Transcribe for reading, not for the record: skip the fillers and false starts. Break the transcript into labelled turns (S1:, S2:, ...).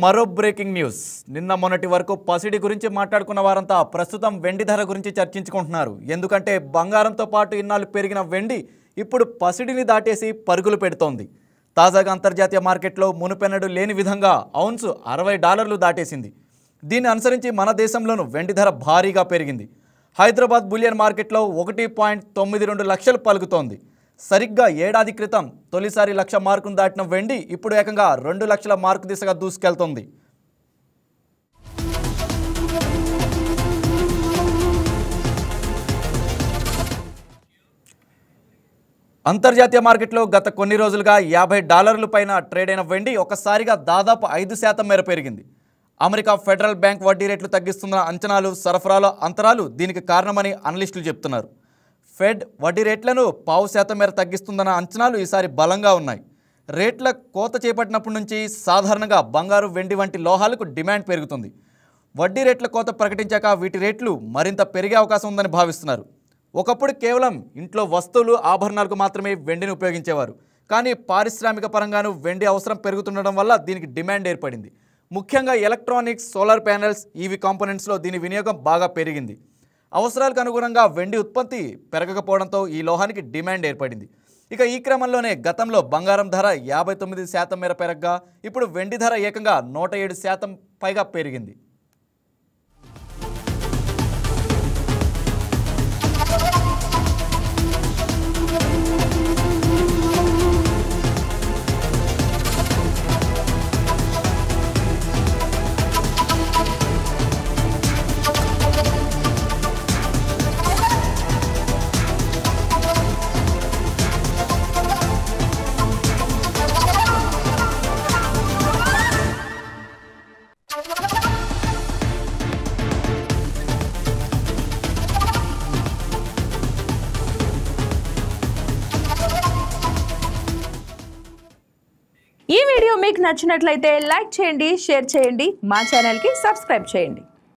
S1: మరో breaking news. నిన్న మొన్నటి వరకు పసిడి గురించి మాట్లాడుకున్న వారంతా ప్రస్తుతం వెండి ధర గురించి చర్చించుకుంటున్నారు. ఎందుకంటే బంగారంతో పాటు ఇన్నాళ్ళు పెరిగిన వెండి ఇప్పుడు పసిడిని దాటేసి పరుగులు పెడుతోంది. తాజాగా అంతర్జాతీయ మార్కెట్లో మునుపెన్నడూ లేని విధంగా ఔన్సు $60 దాటేసింది. దీన్ని అనుసరించి మన దేశంలోనూ వెండి ధర భారీగా పెరిగింది. హైదరాబాద్ బులియన్ మార్కెట్లో 1.92 లక్షలు పలుకుతోంది. సరిగ్గా ఏడాది క్రితం తొలిసారి 1,00,000 మార్కును దాటిన వెండి ఇప్పుడు ఏకంగా 2 లక్షల మార్కు దిశగా దూసుకెళ్తోంది. అంతర్జాతీయ మార్కెట్లో గత కొన్ని రోజులుగా $50 పైన ట్రేడ్ అయిన వెండి ఒక్కసారిగా దాదాపు 5% మేర పెరిగింది. అమెరికా ఫెడరల్ బ్యాంక్ వడ్డీ రేట్లు తగ్గిస్తున్న అంచనాలు, సరఫరాల అంతరాలు దీనికి కారణమని అనలిస్టులు చెప్తున్నారు. ఫెడ్ వడ్డీ రేట్లను 0.5% మేర తగ్గిస్తుందన్న అంచనాలు ఈసారి బలంగా ఉన్నాయి. రేట్ల కోత చేపట్టినప్పటి నుంచి సాధారణంగా బంగారు, వెండి వంటి లోహాలకు డిమాండ్ పెరుగుతుంది. వడ్డీ రేట్ల కోత ప్రకటించాక వీటి రేట్లు మరింత పెరిగే అవకాశం ఉందని భావిస్తున్నారు. ఒకప్పుడు కేవలం ఇంట్లో వస్తువులు, ఆభరణాలకు మాత్రమే వెండిని ఉపయోగించేవారు. కానీ పారిశ్రామిక పరంగానూ వెండి అవసరం పెరుగుతుండడం వల్ల దీనికి డిమాండ్ ఏర్పడింది. ముఖ్యంగా ఎలక్ట్రానిక్స్, సోలార్ ప్యానెల్స్, ఈవీ కాంపోనెంట్స్లో దీని వినియోగం బాగా పెరిగింది. అవసరాలకు అనుగుణంగా వెండి ఉత్పత్తి పెరగకపోవడంతో ఈ లోహానికి డిమాండ్ ఏర్పడింది. ఇక ఈ క్రమంలోనే గతంలో బంగారం ధర 59% మేర పెరగగా ఇప్పుడు వెండి ధర ఏకంగా 107% పైగా పెరిగింది.
S2: ఈ వీడియో మీకు నచ్చినట్లయితే లైక్ చేయండి, షేర్ చేయండి, మా ఛానల్కి సబ్స్క్రైబ్ చేయండి.